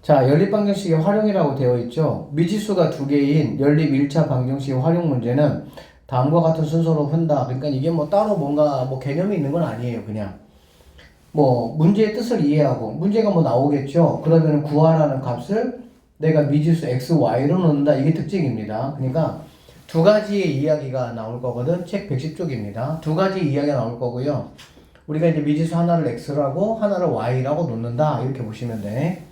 자, 연립방정식의 활용이라고 되어 있죠. 미지수가 두 개인 연립 1차 방정식의 활용 문제는 다음과 같은 순서로 푼다. 그러니까 이게 뭐 따로 뭔가 뭐 개념이 있는 건 아니에요. 그냥 뭐 문제의 뜻을 이해하고 문제가 뭐 나오겠죠. 그러면 구하라는 값을 내가 미지수 x, y로 넣는다. 이게 특징입니다. 그러니까 두 가지의 이야기가 나올 거거든. 책 110쪽입니다. 두 가지 이야기가 나올 거고요. 우리가 이제 미지수 하나를 x라고 하나를 y라고 놓는다. 이렇게 보시면 돼.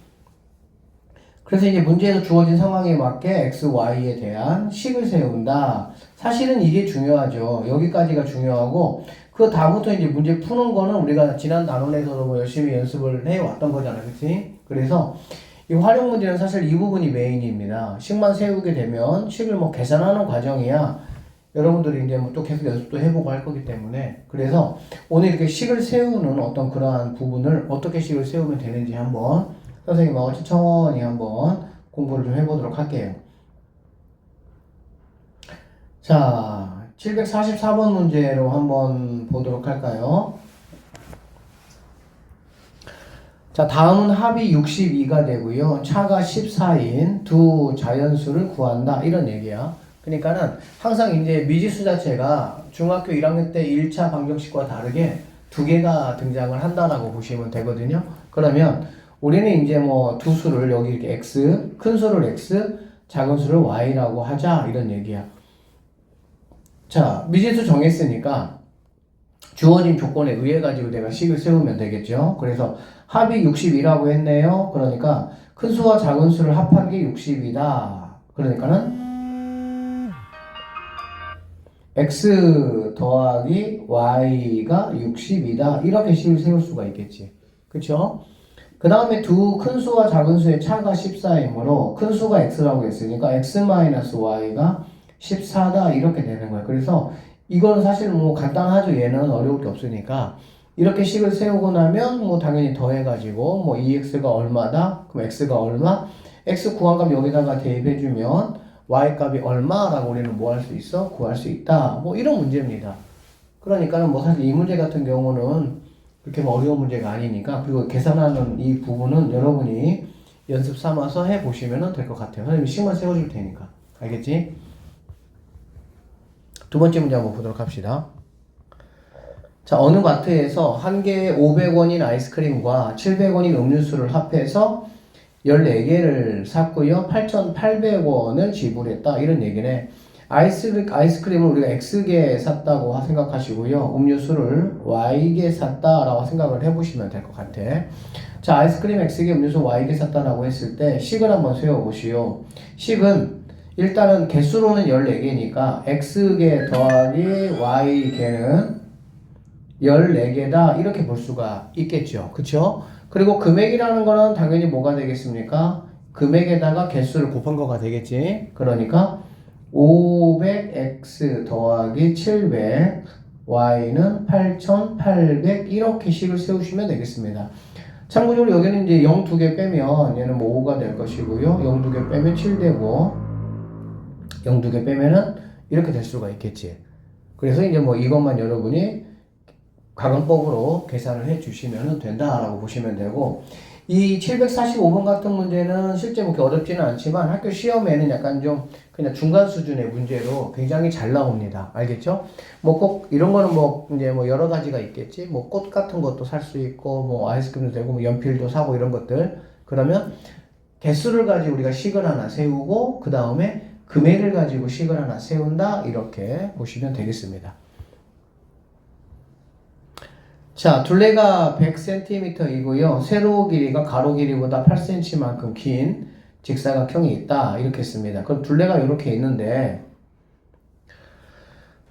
그래서 이제 문제에서 주어진 상황에 맞게 x, y에 대한 식을 세운다. 사실은 이게 중요하죠. 여기까지가 중요하고 그 다음부터 이제 문제 푸는 거는 우리가 지난 단원에서도 뭐 열심히 연습을 해왔던 거잖아요. 그치? 그래서 이 활용 문제는 사실 이 부분이 메인입니다. 식만 세우게 되면 식을 뭐 계산하는 과정이야. 여러분들이 이제 뭐 또 계속 연습도 해보고 할 거기 때문에 그래서 오늘 이렇게 식을 세우는 어떤 그러한 부분을 어떻게 식을 세우면 되는지 한번 선생님하고 천천히 한번 공부를 좀 해보도록 할게요. 자, 744번 문제로 한번 보도록 할까요? 자, 다음은 합이 62가 되고요. 차가 14인 두 자연수를 구한다. 이런 얘기야. 그러니까는 항상 이제 미지수 자체가 중학교 1학년 때 1차 방정식과 다르게 두 개가 등장을 한다라고 보시면 되거든요. 그러면 우리는 이제 뭐 두 수를 여기 이렇게 x, 큰 수를 x, 작은 수를 y라고 하자. 이런 얘기야. 자, 미지수 정했으니까 주어진 조건에 의해 가지고 내가 식을 세우면 되겠죠. 그래서 합이 60이라고 했네요. 그러니까 큰 수와 작은 수를 합한 게 60이다. 그러니까는 x 더하기 y가 60이다. 이렇게 식을 세울 수가 있겠지. 그쵸? 그 다음에 두 큰 수와 작은 수의 차가 14이므로 큰 수가 x라고 했으니까 x-y가 14다. 이렇게 되는 거예요. 그래서 이거는 사실 뭐 간단하죠. 얘는 어려울 게 없으니까. 이렇게 식을 세우고 나면 뭐 당연히 더해가지고 뭐 2x가 얼마다? 그럼 x가 얼마? x 구한값 여기다가 대입해주면 y값이 얼마라고 우리는 뭐 할 수 있어? 구할 수 있다. 뭐 이런 문제입니다. 그러니까는 뭐 사실 이 문제 같은 경우는 그렇게 뭐 어려운 문제가 아니니까 그리고 계산하는 이 부분은 여러분이 연습 삼아서 해보시면 될 것 같아요. 선생님이 식만 세워줄 테니까. 알겠지? 두 번째 문제 한번 보도록 합시다. 자, 어느 마트에서 한 개에 500원인 아이스크림과 700원인 음료수를 합해서 14개를 샀고요. 8,800원을 지불했다. 이런 얘기네. 아이스크림을 우리가 X개 샀다고 생각하시고요. 음료수를 Y개 샀다라고 생각을 해보시면 될 것 같아. 자, 아이스크림 X개, 음료수 Y개 샀다라고 했을 때 식을 한번 세워보시오. 식은 일단은 개수로는 14개니까 X개 더하기 Y개는 14개다. 이렇게 볼 수가 있겠죠. 그쵸? 그리고 금액이라는 거는 당연히 뭐가 되겠습니까? 금액에다가 개수를 곱한 거가 되겠지. 그러니까 500x 더하기 700 y는 8800 이렇게 식을 세우시면 되겠습니다. 참고적으로 여기는 이제 0 2개 빼면 얘는 뭐 5가 될 것이고요. 0 2개 빼면 7 되고 0 2개 빼면은 이렇게 될 수가 있겠지. 그래서 이제 뭐 이것만 여러분이 가공법으로 계산을 해 주시면 된다라고 보시면 되고, 이 745번 같은 문제는 실제 뭐 그렇게 어렵지는 않지만 학교 시험에는 약간 좀 그냥 중간 수준의 문제로 굉장히 잘 나옵니다. 알겠죠? 뭐 꼭 이런 거는 뭐 이제 뭐 여러 가지가 있겠지. 뭐 꽃 같은 것도 살 수 있고 뭐 아이스크림도 되고 뭐 연필도 사고 이런 것들. 그러면 개수를 가지고 우리가 식을 하나 세우고 그 다음에 금액을 가지고 식을 하나 세운다. 이렇게 보시면 되겠습니다. 자, 둘레가 100cm이고요. 세로 길이가 가로 길이보다 8cm만큼 긴 직사각형이 있다. 이렇게 씁니다. 그럼 둘레가 이렇게 있는데,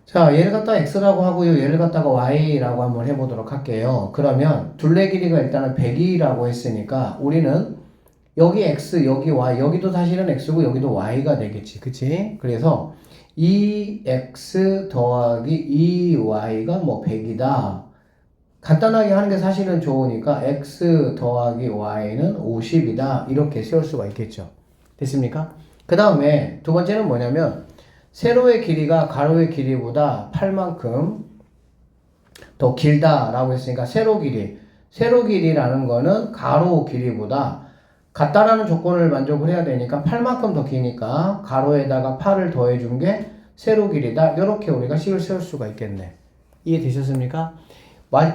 자, 얘를 갖다가 x라고 하고요. 얘를 갖다가 y라고 한번 해보도록 할게요. 그러면 둘레 길이가 일단은 100이라고 했으니까 우리는 여기 x, 여기 y, 여기도 사실은 x고 여기도 y가 되겠지. 그치? 그래서 2x 더하기 2y가 뭐 100이다. 간단하게 하는 게 사실은 좋으니까 x 더하기 y는 50이다. 이렇게 세울 수가 있겠죠. 됐습니까? 그 다음에 두 번째는 뭐냐면 세로의 길이가 가로의 길이보다 8만큼 더 길다라고 했으니까 세로 길이라는 거는 가로 길이보다 같다라는 조건을 만족을 해야 되니까 8만큼 더 기니까 가로에다가 8을 더해준 게 세로 길이다. 이렇게 우리가 식을 세울 수가 있겠네. 이해되셨습니까?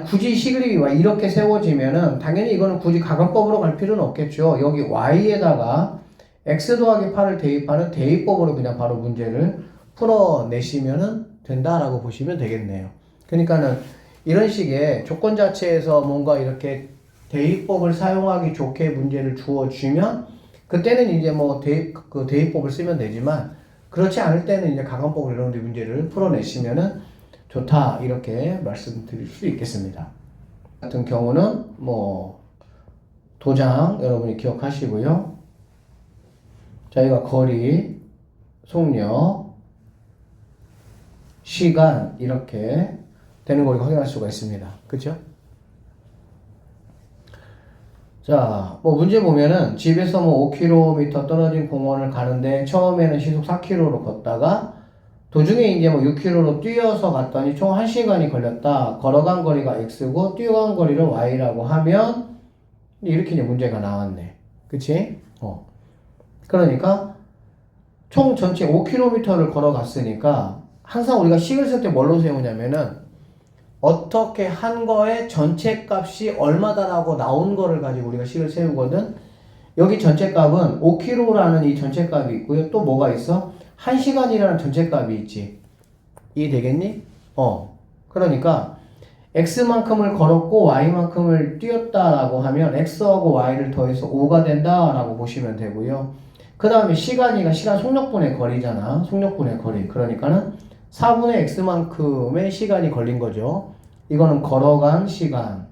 굳이 식이 이렇게 세워지면은 당연히 이거는 굳이 가근법으로 갈 필요는 없겠죠. 여기 y에다가 x 더하기 8을 대입하는 대입법으로 그냥 바로 문제를 풀어내시면은 된다라고 보시면 되겠네요. 그러니까는 이런 식의 조건 자체에서 뭔가 이렇게 대입법을 사용하기 좋게 문제를 주어주면 그때는 이제 뭐 대입법을 쓰면 되지만 그렇지 않을 때는 이제 가근법으로 이런 문제를 풀어내시면은 좋다 이렇게 말씀드릴 수 있겠습니다. 같은 경우는 뭐 도장 여러분이 기억하시고요. 저희가 거리, 속력, 시간 이렇게 되는 걸 확인할 수가 있습니다. 그렇죠? 자, 뭐 문제 보면은 집에서 뭐 5km 떨어진 공원을 가는데 처음에는 시속 4km로 걷다가 도중에 이제 뭐 6km로 뛰어서 갔더니 총 1시간이 걸렸다. 걸어간 거리가 x고 뛰어간 거리를 y라고 하면 이렇게 이제 문제가 나왔네. 그치? 그러니까 총 전체 5km를 걸어갔으니까 항상 우리가 식을 쓸 때 뭘로 세우냐면은 어떻게 한 거에 전체 값이 얼마다라고 나온 거를 가지고 우리가 식을 세우거든. 여기 전체 값은 5km라는 이 전체 값이 있고요. 또 뭐가 있어? 1시간이라는 전체 값이 있지. 이해되겠니? 그러니까 x만큼을 걸었고 y만큼을 뛰었다라고 하면 x하고 y를 더해서 5가 된다라고 보시면 되고요. 그 다음에 시간이가 시간 속력분의 거리잖아. 속력분의 거리. 그러니까는 4분의 x만큼의 시간이 걸린 거죠. 이거는 걸어간 시간,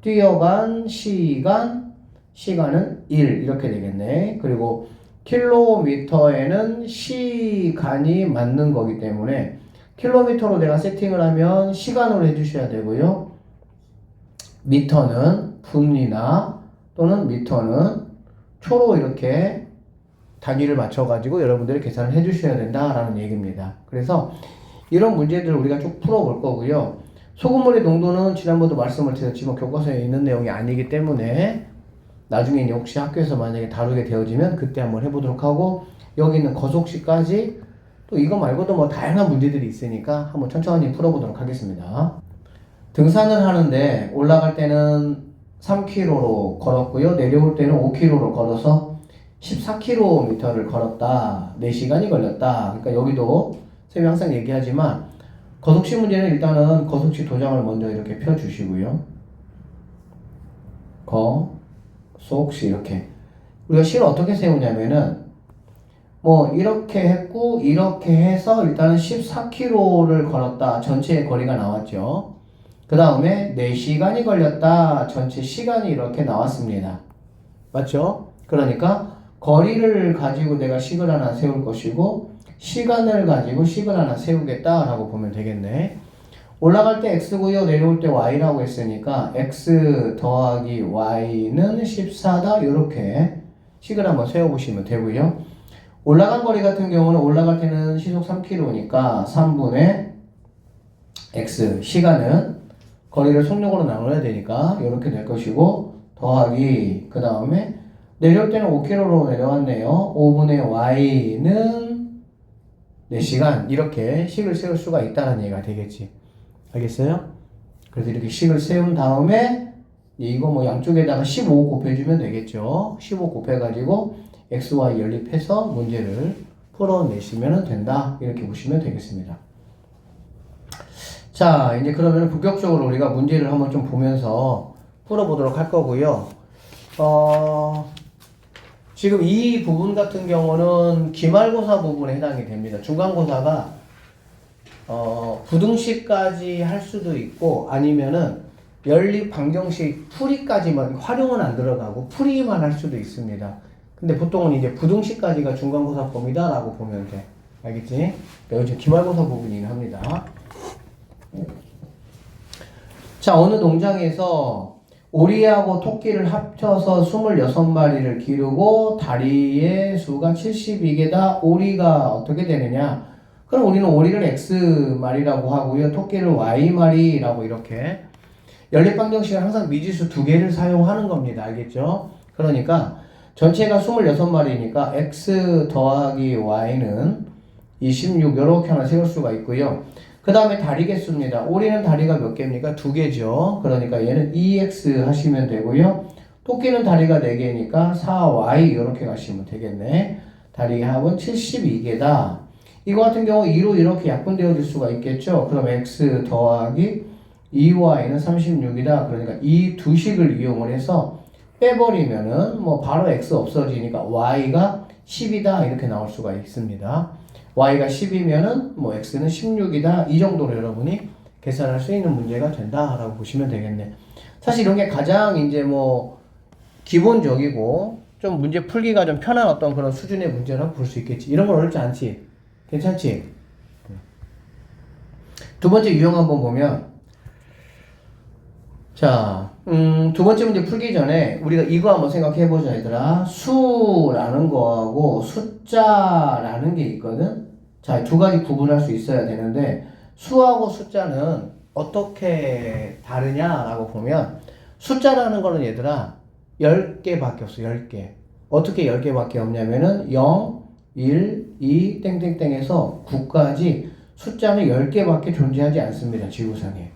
뛰어간 시간, 시간은 1 이렇게 되겠네. 그리고 킬로미터에는 시간이 맞는 거기 때문에 킬로미터로 내가 세팅을 하면 시간으로 해주셔야 되고요. 미터는 분이나 또는 미터는 초로 이렇게 단위를 맞춰가지고 여러분들이 계산을 해주셔야 된다라는 얘기입니다. 그래서 이런 문제들을 우리가 쭉 풀어볼 거고요. 소금물의 농도는 지난번도 말씀을 드렸지만 교과서에 있는 내용이 아니기 때문에 나중에 이제 혹시 학교에서 만약에 다루게 되어지면 그때 한번 해보도록 하고 여기 있는 거속시까지 또 이거 말고도 뭐 다양한 문제들이 있으니까 한번 천천히 풀어보도록 하겠습니다. 등산을 하는데 올라갈 때는 3km로 걸었고요. 내려올 때는 5km로 걸어서 14km를 걸었다. 4시간이 걸렸다. 그러니까 여기도 선생님이 항상 얘기하지만 거속시 문제는 일단은 거속시 도장을 먼저 이렇게 펴주시고요. 거속시 이렇게 우리가 시를 어떻게 세우냐면은 뭐 이렇게 했고 이렇게 해서 일단은 14km를 걸었다. 전체의 거리가 나왔죠. 그 다음에 4시간이 걸렸다. 전체 시간이 이렇게 나왔습니다. 맞죠? 그러니까 거리를 가지고 내가 식을 하나 세울 것이고 시간을 가지고 식을 하나 세우겠다라고 보면 되겠네. 올라갈 때 x고요. 내려올 때 y라고 했으니까 x 더하기 y는 14다. 이렇게 식을 한번 세워보시면 되고요. 올라간 거리 같은 경우는 올라갈 때는 시속 3km니까 3분의 x 시간은 거리를 속력으로 나눠야 되니까 이렇게 될 것이고 더하기 그 다음에 내려올 때는 5km로 내려왔네요. 5분의 y는 4시간 이렇게 식을 세울 수가 있다는 얘기가 되겠지. 알겠어요? 그래서 이렇게 식을 세운 다음에 이거 뭐 양쪽에다가 15 곱해주면 되겠죠. 15 곱해가지고 x, y 연립해서 문제를 풀어내시면 된다. 이렇게 보시면 되겠습니다. 자, 이제 그러면 본격적으로 우리가 문제를 한번 좀 보면서 풀어보도록 할 거고요. 지금 이 부분 같은 경우는 기말고사 부분에 해당이 됩니다. 중간고사가 부등식까지 할 수도 있고 아니면은 연립 방정식 풀이까지만 활용은 안 들어가고 풀이만 할 수도 있습니다. 근데 보통은 이제 부등식까지가 중간고사 범위다라고 보면 돼. 알겠지? 여기 지금 기말고사 부분이긴 합니다. 자, 어느 농장에서 오리하고 토끼를 합쳐서 26마리를 기르고 다리의 수가 72개다. 오리가 어떻게 되느냐? 그럼 우리는 오리를 X마리라고 하고요. 토끼를 Y마리라고 이렇게 연립방정식은 항상 미지수 2개를 사용하는 겁니다. 알겠죠? 그러니까 전체가 26마리니까 x 더하기 y는 26 이렇게 하나 세울 수가 있고요. 그 다음에 다리 개수입니다. 오리는 다리가 몇 개입니까? 2개죠. 그러니까 얘는 2x 하시면 되고요. 토끼는 다리가 4개니까 4y 이렇게 가시면 되겠네. 다리 합은 72개다. 이거 같은 경우 2로 이렇게 약분되어질 수가 있겠죠. 그럼 x 더하기 2y는 36이다. 그러니까 이 두 식을 이용을 해서 빼버리면은 뭐 바로 x 없어지니까 y가 10이다. 이렇게 나올 수가 있습니다. y가 10이면은 뭐 x는 16이다. 이 정도로 여러분이 계산할 수 있는 문제가 된다라고 보시면 되겠네. 사실 이런 게 가장 이제 뭐 기본적이고 좀 문제 풀기가 좀 편한 어떤 그런 수준의 문제라고 볼 수 있겠지. 이런 건 어렵지 않지? 괜찮지? 두 번째 유형 한번 보면, 자, 두 번째 문제 풀기 전에 우리가 이거 한번 생각해 보자, 얘들아. 수라는 거하고 숫자라는 게 있거든? 자, 두 가지 구분할 수 있어야 되는데, 수하고 숫자는 어떻게 다르냐라고 보면, 숫자라는 거는 얘들아, 10개밖에 없어, 10개. 어떻게 10개밖에 없냐면은, 0, 1, 2, 땡땡땡에서 9까지 숫자는 10개밖에 존재하지 않습니다, 지구상에.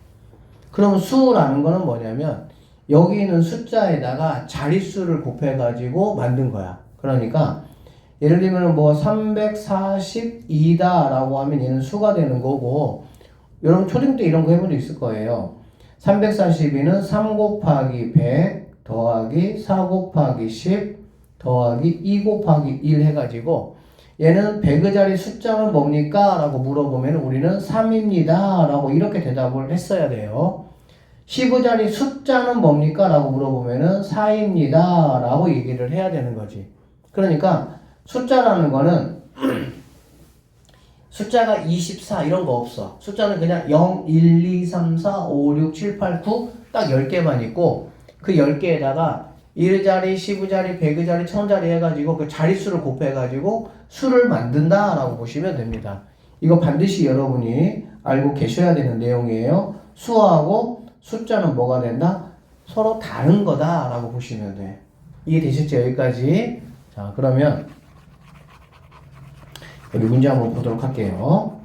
그럼 수라는 거는 뭐냐면 여기 있는 숫자에다가 자릿수를 곱해가지고 만든 거야. 그러니까 예를 들면 뭐 342다 라고 하면 얘는 수가 되는 거고, 여러분 초등 때 이런 거 해본 적 있을 거예요. 342는 3 곱하기 100 더하기 4 곱하기 10 더하기 2 곱하기 1 해가지고 얘는 100의 자리 숫자는 뭡니까? 라고 물어보면 우리는 3입니다. 라고 이렇게 대답을 했어야 돼요. 10의 자리 숫자는 뭡니까? 라고 물어보면 4입니다. 라고 얘기를 해야 되는 거지. 그러니까 숫자라는 거는 숫자가 24 이런 거 없어. 숫자는 그냥 0, 1, 2, 3, 4, 5, 6, 7, 8, 9 딱 10개만 있고 그 10개에다가 1의 자리, 10의 자리, 100의 자리, 1000자리 해가지고 그 자릿수를 곱해가지고 수를 만든다 라고 보시면 됩니다. 이거 반드시 여러분이 알고 계셔야 되는 내용이에요. 수하고 숫자는 뭐가 된다? 서로 다른 거다 라고 보시면 돼. 이해되셨죠? 여기까지. 자, 그러면 여기 문제 한번 보도록 할게요.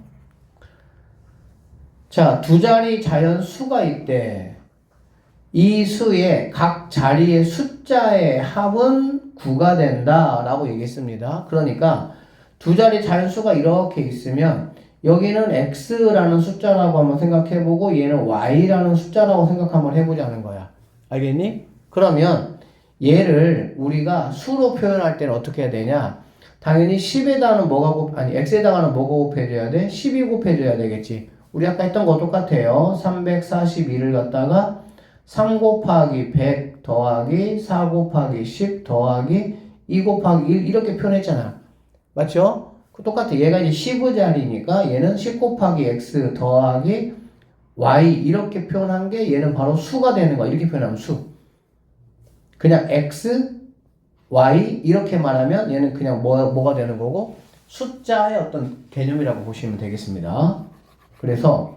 자, 두 자리 자연 수가 있대. 이 수의 각 자리의 숫자의 합은 9가 된다 라고 얘기했습니다. 그러니까 두 자리 자연수가 이렇게 있으면 여기는 x라는 숫자라고 한번 생각해보고 얘는 y라는 숫자라고 생각 한번 해보자는 거야. 알겠니? 그러면 얘를 우리가 수로 표현할 때는 어떻게 해야 되냐? 당연히 10에다가는 x에다가는 뭐가 곱해줘야 돼? 10이 곱해줘야 되겠지. 우리 아까 했던 거 똑같아요. 342를 갖다가 3 곱하기 100 더하기 4 곱하기 10 더하기 2 곱하기 1 이렇게 표현했잖아. 맞죠? 똑같아. 얘가 이제 10의 자리니까 얘는 10 곱하기 x 더하기 y 이렇게 표현한 게 얘는 바로 수가 되는 거야. 이렇게 표현하면 수. 그냥 x, y 이렇게 말하면 얘는 그냥 뭐가 되는 거고 숫자의 어떤 개념이라고 보시면 되겠습니다. 그래서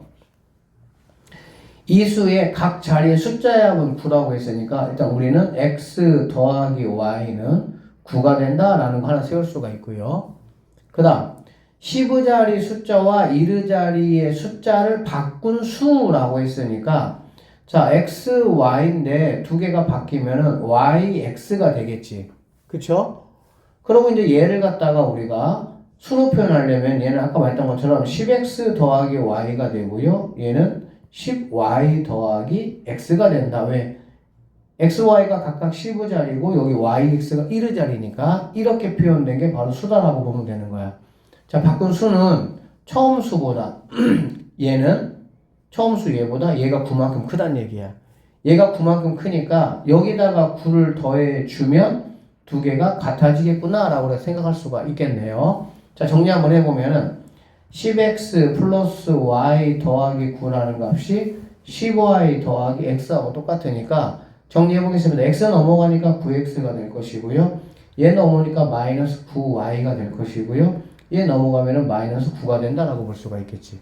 이 수의 각 자리의 숫자의 합은 9라고 했으니까 일단 우리는 x 더하기 y는 9가 된다라는 거 하나 세울 수가 있고요. 그 다음 10의 자리 숫자와 1의 자리의 숫자를 바꾼 수라고 했으니까 자 x, y인데 두 개가 바뀌면은 y, x가 되겠지. 그쵸? 그리고 이제 얘를 갖다가 우리가 수로 표현하려면 얘는 아까 말했던 것처럼 10x 더하기 y가 되고요. 얘는 10y 더하기 x가 된다. 왜? x, y가 각각 10의 자리고 여기 y, x가 1의 자리니까 이렇게 표현된 게 바로 수다라고 보면 되는 거야. 자, 바꾼 수는 처음 수보다 얘는 처음 수 얘보다 얘가 9만큼 크다는 얘기야. 얘가 9만큼 크니까 여기다가 9를 더해주면 두 개가 같아지겠구나 라고 생각할 수가 있겠네요. 자, 정리 한번 해보면은 10x 플러스 y 더하기 9라는 값이 10y 더하기 x하고 똑같으니까 정리해보겠습니다. x 넘어가니까 9x가 될 것이고요. 얘 넘어오니까 마이너스 9y가 될 것이고요. 얘 넘어가면은 마이너스 9가 된다라고 볼 수가 있겠지.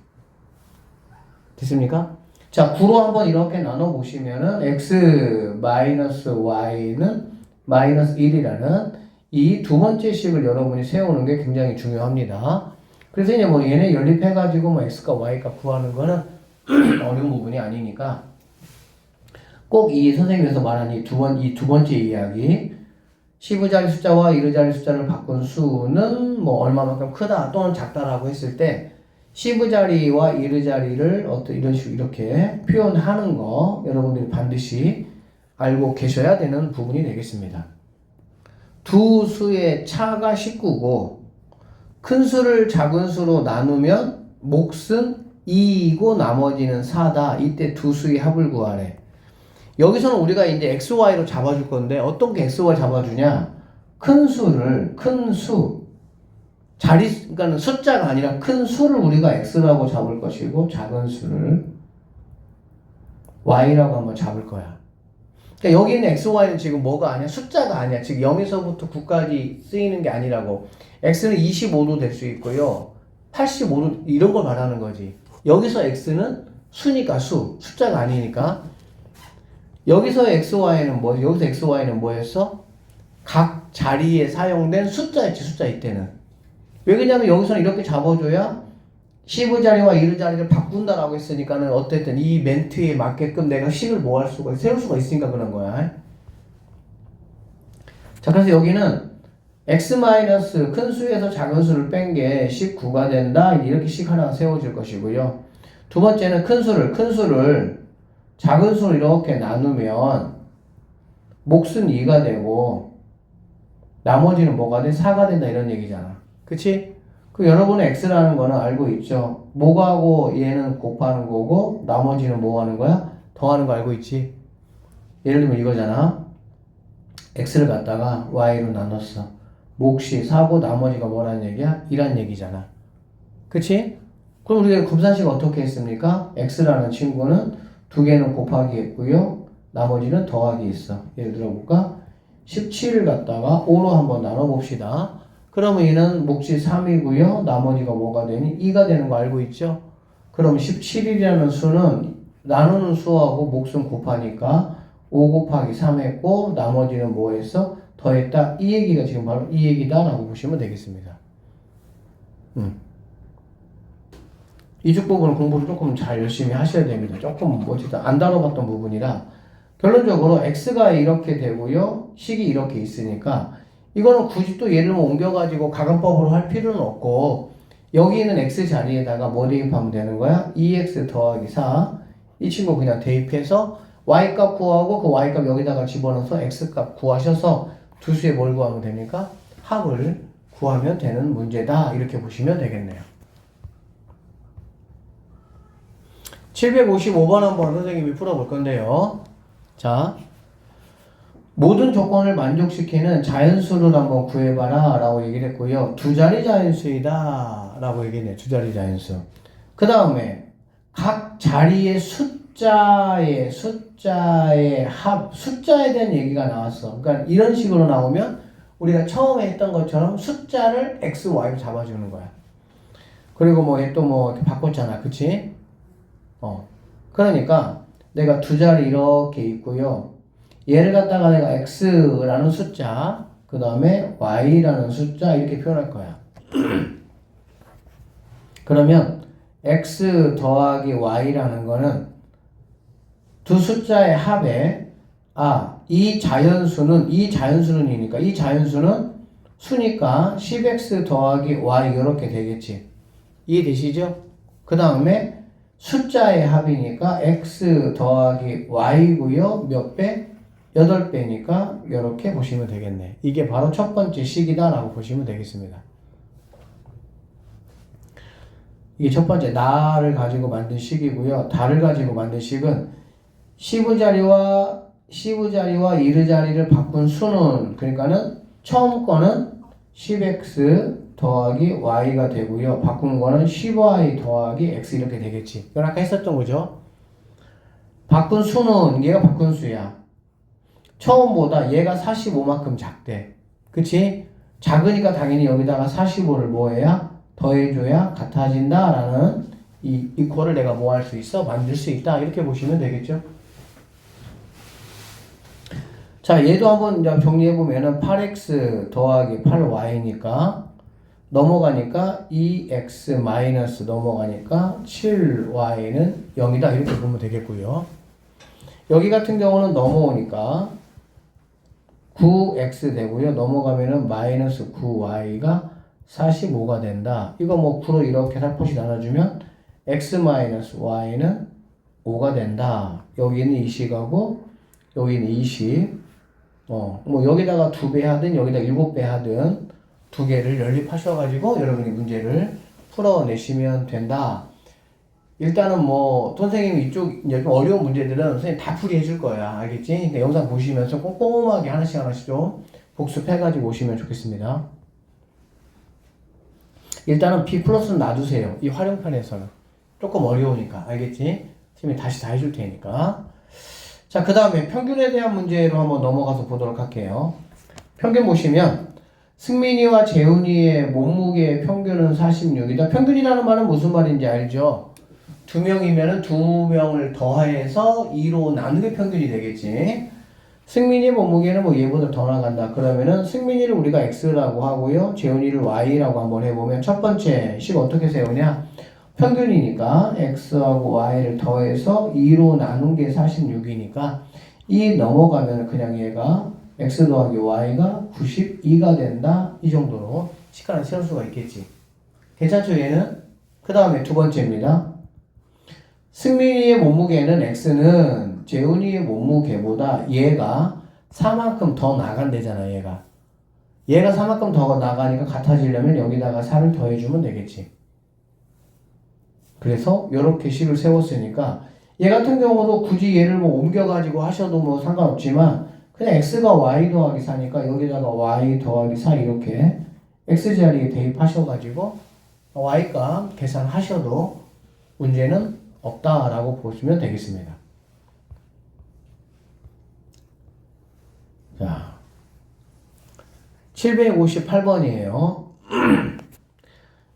됐습니까? 자, 9로 한번 이렇게 나눠보시면은 x 마이너스 y는 마이너스 1이라는 이 두 번째 식을 여러분이 세우는 게 굉장히 중요합니다. 그래서 이제 뭐 얘네 연립해가지고 뭐 x과 y값 구하는 거는 어려운 부분이 아니니까 꼭 이 선생님께서 말한 이 두 번째 이야기 10의자리 숫자와 1의자리 숫자를 바꾼 수는 뭐 얼마만큼 크다 또는 작다라고 했을 때 10의자리와 1의자리를 이런 식으로 이렇게 표현하는 거 여러분들이 반드시 알고 계셔야 되는 부분이 되겠습니다. 두 수의 차가 19고 큰 수를 작은 수로 나누면 몫은 2이고 나머지는 4다. 이때 두 수의 합을 구하래. 여기서는 우리가 이제 XY로 잡아줄 건데 어떤 게 XY 잡아주냐? 큰 수, 그러니까 숫자가 아니라 큰 수를 우리가 X라고 잡을 것이고 작은 수를 Y라고 한번 잡을 거야. 그러니까 여기 있는 XY는 지금 뭐가 아니야? 숫자가 아니야. 즉 0에서부터 9까지 쓰이는 게 아니라고. X는 25도 될 수 있고요. 85도 이런 걸 말하는 거지. 여기서 X는 수니까 숫자가 아니니까. 여기서 XY는 여기서 XY는 뭐였어? 각 자리에 사용된 숫자였지, 숫자 이때는. 왜 그러냐면 여기서는 이렇게 잡아줘야 10의자리와 1의자리를 바꾼다라고 했으니까는 어쨌든 이 멘트에 맞게끔 내가 식을 세울 수가 있으니까 그런 거야. 자, 그래서 여기는 x 큰 수에서 작은 수를 뺀 게 19가 된다. 이렇게 식 하나 세워질 것이고요. 두 번째는 큰 수를 작은 수로 이렇게 나누면 몫은 2가 되고 나머지는 뭐가 돼? 4가 된다 이런 얘기잖아. 그치? 그 여러분은 x라는 거는 알고 있죠? 뭐하고 얘는 곱하는 거고 나머지는 뭐 하는 거야? 더하는 거 알고 있지? 예를 들면 이거잖아. x를 갖다가 y로 나눴어. 몫이 4고 나머지가 뭐라는 얘기야? 2란 얘기잖아. 그치? 그럼 우리가 곱사식 어떻게 했습니까? x라는 친구는 두 개는 곱하기 했고요. 나머지는 더하기 있어. 예를 들어 볼까? 17을 갖다가 5로 한번 나눠봅시다. 그러면 얘는 몫이 3이고요. 나머지가 뭐가 되니? 2가 되는 거 알고 있죠? 그럼 17이라는 수는 나누는 수하고 몫은 곱하니까 5 곱하기 3 했고 나머지는 뭐 했어? 더했다. 이 얘기가 지금 바로 이 얘기다 라고 보시면 되겠습니다. 이쪽 부분은 공부를 조금 잘 열심히 하셔야 됩니다. 조금 어쨌든 안 다뤄봤던 부분이라 결론적으로 x가 이렇게 되고요. 식이 이렇게 있으니까 이거는 굳이 또 얘를 옮겨가지고 가근법으로 할 필요는 없고 여기 있는 x 자리에다가 뭐 대입하면 되는 거야? 2x 더하기 4 이 친구 그냥 대입해서 y값 구하고 그 y값 여기다가 집어넣어서 x값 구하셔서 두 수에 뭘 구하면 됩니까? 합을 구하면 되는 문제다 이렇게 보시면 되겠네요. 755번 한번 선생님이 풀어볼 건데요. 자, 모든 조건을 만족시키는 자연수를 한번 구해봐라 라고 얘기를 했고요. 두 자리 자연수이다 라고 얘기했네요. 두 자리 자연수. 그 다음에 각 자리의 숫자의 합, 숫자에 대한 얘기가 나왔어. 그러니까 이런 식으로 나오면 우리가 처음에 했던 것처럼 숫자를 x, y로 잡아주는 거야. 그리고 또 이렇게 바꿨잖아. 그치? 그러니까 내가 두 자리 이렇게 있고요. 얘를 갖다가 내가 x라는 숫자, 그 다음에 y라는 숫자 이렇게 표현할 거야. 그러면 x 더하기 y라는 거는 두 숫자의 합에 이 자연수는이니까 이 자연수는 수니까 10x 더하기 y 이렇게 되겠지. 이해되시죠? 그 다음에 숫자의 합이니까 x 더하기 y고요. 몇 배? 8배니까 이렇게 보시면 되겠네. 이게 바로 첫 번째 식이다 라고 보시면 되겠습니다. 이게 첫 번째 나를 가지고 만든 식이고요. 다를 가지고 만든 식은 10의자리와 1의자리를 바꾼 수는 그러니까는 처음 거는 10x 더하기 y가 되고요. 바꾼 거는 10y 더하기 x 이렇게 되겠지. 이건 아까 했었던 거죠. 바꾼 수는 얘가 바꾼 수야. 처음보다 얘가 45만큼 작대. 그치? 작으니까 당연히 여기다가 45를 뭐 해야? 더해줘야 같아진다 라는 이 이퀄을 내가 뭐 할 수 있어? 만들 수 있다. 이렇게 보시면 되겠죠. 자, 얘도 한번 이제 정리해보면은 8x 더하기 8y니까 넘어가니까 2x 마이너스 넘어가니까 7y는 0이다. 이렇게 보면 되겠고요. 여기 같은 경우는 넘어오니까 9x 되고요. 넘어가면은 마이너스 9y가 45가 된다. 이거 뭐 9로 이렇게 살포시 나눠주면 x 마이너스 y는 5가 된다. 여기는 20하고 여기는 20. 뭐 여기다가 2배 하든 여기다 7배 하든 두 개를 연립하셔가지고 여러분이 문제를 풀어내시면 된다. 일단은 뭐 선생님이 이쪽 이제 좀 어려운 문제들은 선생님 다 풀이해 줄 거야. 알겠지? 그러니까 영상 보시면서 꼼꼼하게 하나씩 좀 복습해가지고 오시면 좋겠습니다. 일단은 B 플러스는 놔두세요. 이 활용편에서는 조금 어려우니까. 알겠지? 선생님이 다시 다 해줄 테니까. 자, 그 다음에 평균에 대한 문제로 한번 넘어가서 보도록 할게요. 평균 보시면 승민이와 재훈이의 몸무게의 평균은 46이다. 평균이라는 말은 무슨 말인지 알죠? 2명이면 2명을 더해서 2로 나누는 게 평균이 되겠지. 승민이의 몸무게는 뭐 얘보다 더 나간다. 그러면은 승민이를 우리가 X라고 하고요. 재훈이를 Y라고 한번 해보면 첫 번째 식 어떻게 세우냐? 평균이니까 X하고 Y를 더해서 2로 나눈 게 46이니까 이 넘어가면 그냥 얘가 X 더하기 Y가 92가 된다. 이 정도로 식간을 세울 수가 있겠지. 괜찮죠 얘는? 그 다음에 두 번째입니다. 승민이의 몸무게는 X는 재훈이의 몸무게보다 얘가 4만큼 더 나간대잖아 얘가. 얘가 4만큼 더 나가니까 같아지려면 여기다가 4를 더해주면 되겠지. 그래서 이렇게 식을 세웠으니까 얘 같은 경우도 굳이 얘를 뭐 옮겨가지고 하셔도 뭐 상관없지만 그냥 x가 y 더하기 4니까 여기다가 y 더하기 4 이렇게 x 자리에 대입하셔가지고 y값 계산하셔도 문제는 없다라고 보시면 되겠습니다. 자, 758번이에요.